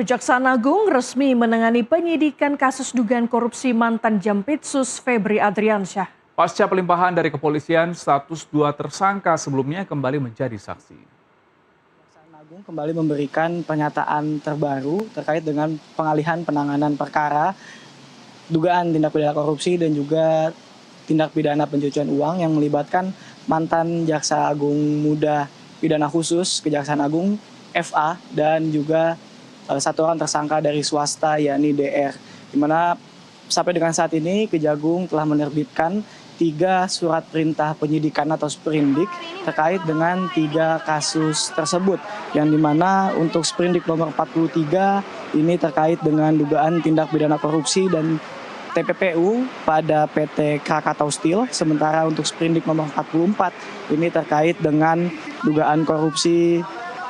Kejaksaan Agung resmi menangani penyidikan kasus dugaan korupsi mantan Jampitsus Febri Adriansyah. Pasca pelimpahan dari kepolisian, status dua tersangka sebelumnya kembali menjadi saksi. Kejaksaan Agung kembali memberikan pernyataan terbaru terkait dengan pengalihan penanganan perkara dugaan tindak pidana korupsi dan juga tindak pidana pencucian uang yang melibatkan mantan Jaksa Agung Muda Pidana Khusus Kejaksaan Agung FA dan juga satu orang tersangka dari swasta yakni DR, di mana sampai dengan saat ini Kejagung telah menerbitkan 3 surat perintah penyidikan atau sprindik terkait dengan 3 kasus tersebut, yang dimana untuk sprindik nomor 43 ini terkait dengan dugaan tindak pidana korupsi dan TPPU pada PT Krakatau Steel, sementara untuk sprindik nomor 44 ini terkait dengan dugaan korupsi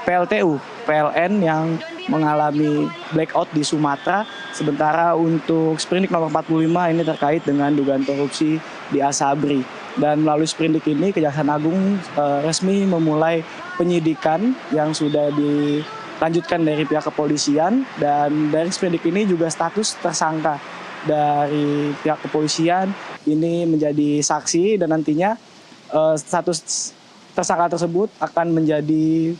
PLTU, PLN yang mengalami blackout di Sumatera, sementara untuk sprindik nomor 45 ini terkait dengan dugaan korupsi di Asabri. Dan melalui sprindik ini Kejaksaan Agung resmi memulai penyidikan yang sudah dilanjutkan dari pihak kepolisian, dan dari sprindik ini juga status tersangka dari pihak kepolisian ini menjadi saksi, dan nantinya status tersangka tersebut akan menjadi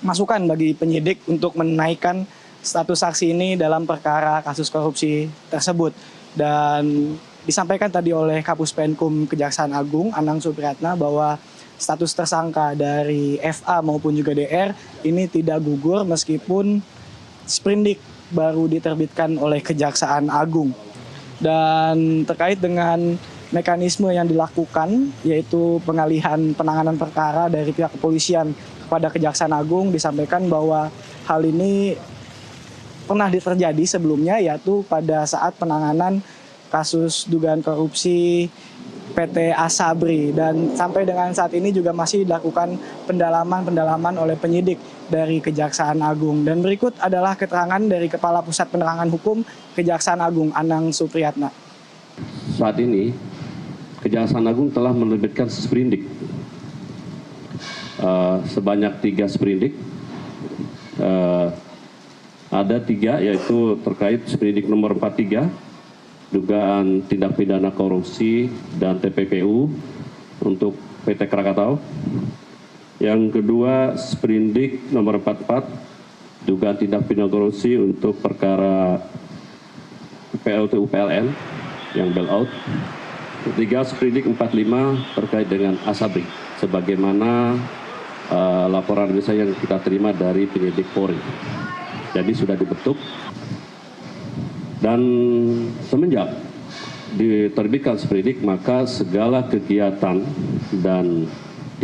masukan bagi penyidik untuk menaikkan status saksi ini dalam perkara kasus korupsi tersebut. Dan disampaikan tadi oleh Kapus Penkum Kejaksaan Agung Anang Supriyatna bahwa status tersangka dari FA maupun juga DR ini tidak gugur meskipun sprindik baru diterbitkan oleh Kejaksaan Agung. Dan terkait dengan mekanisme yang dilakukan, yaitu pengalihan penanganan perkara dari pihak kepolisian kepada Kejaksaan Agung, disampaikan bahwa hal ini pernah terjadi sebelumnya, yaitu pada saat penanganan kasus dugaan korupsi PT Asabri, dan sampai dengan saat ini juga masih dilakukan pendalaman oleh penyidik dari Kejaksaan Agung. Dan berikut adalah keterangan dari Kepala Pusat Penerangan Hukum Kejaksaan Agung Anang Supriyatna. Saat ini Kejaksaan Agung telah menerbitkan sprindik sebanyak 3 sprindik. Ada 3, yaitu terkait sprindik nomor 43 dugaan tindak pidana korupsi dan TPPU untuk PT Krakatau. Yang kedua sprindik nomor 44 dugaan tindak pidana korupsi untuk perkara PLTU PLN yang bailout. Ketiga sprindik 45 terkait dengan Asabri, sebagaimana laporan misalnya yang kita terima dari penyidik Polri. Jadi sudah dibentuk, dan semenjak diterbitkan sprindik maka segala kegiatan dan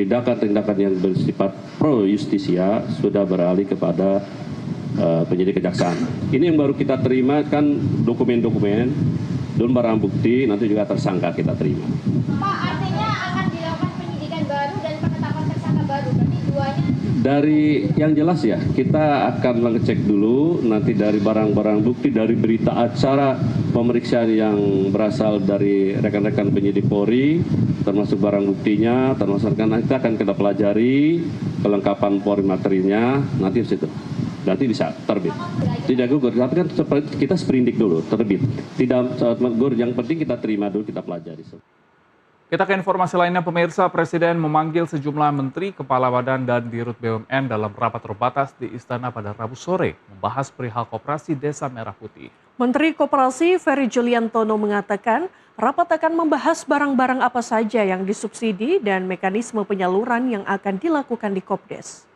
tindakan-tindakan yang bersifat pro justisia sudah beralih kepada penyidik kejaksaan. Ini yang baru kita terima kan dokumen-dokumen dan barang bukti, nanti juga tersangka kita terima. Pak, artinya akan dilakukan penyidikan baru dan penetapan tersangka baru, berarti duanya? Dari yang jelas ya, kita akan mengecek dulu nanti dari barang-barang bukti, dari berita acara pemeriksaan yang berasal dari rekan-rekan penyidik Polri, termasuk barang buktinya, termasuk kita akan kita pelajari kelengkapan Polri materinya, nanti di situ. Nanti bisa terbit. Tidak gugur, tapi kan kita sprindik dulu, terbit. Tidak gugur, yang penting kita terima dulu, kita pelajari. Kita ke informasi lainnya, pemirsa. Presiden memanggil sejumlah menteri, kepala badan dan dirut BUMN dalam rapat terbatas di Istana pada Rabu sore, membahas perihal Koperasi Desa Merah Putih. Menteri Koperasi Ferry Juliantono mengatakan rapat akan membahas barang-barang apa saja yang disubsidi dan mekanisme penyaluran yang akan dilakukan di Kopdes.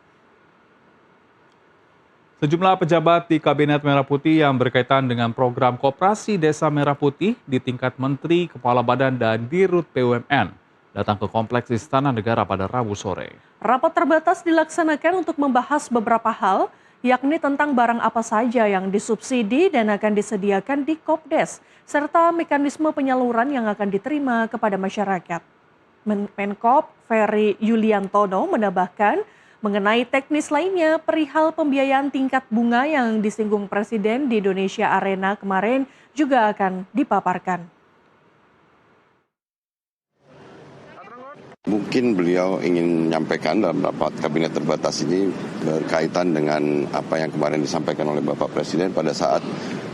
Sejumlah pejabat di Kabinet Merah Putih yang berkaitan dengan program Koperasi Desa Merah Putih di tingkat Menteri, Kepala Badan, dan Dirut BUMN datang ke Kompleks Istana Negara pada Rabu sore. Rapat terbatas dilaksanakan untuk membahas beberapa hal, yakni tentang barang apa saja yang disubsidi dan akan disediakan di Kopdes, serta mekanisme penyaluran yang akan diterima kepada masyarakat. Menkop Ferry Yuliantono menambahkan, mengenai teknis lainnya, perihal pembiayaan tingkat bunga yang disinggung Presiden di Indonesia Arena kemarin juga akan dipaparkan. mungkin beliau ingin menyampaikan dalam rapat kabinet terbatas ini berkaitan dengan apa yang kemarin disampaikan oleh Bapak Presiden pada saat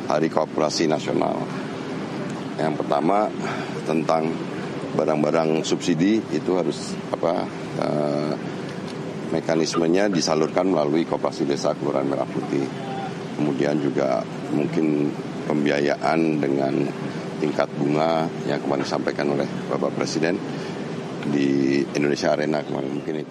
Hari Koperasi Nasional. Yang pertama tentang barang-barang subsidi itu harus mekanismenya disalurkan melalui Koperasi Desa Kelurahan Merah Putih. Kemudian juga mungkin pembiayaan dengan tingkat bunga yang kemarin disampaikan oleh Bapak Presiden di Indonesia Arena kemarin, mungkin itu.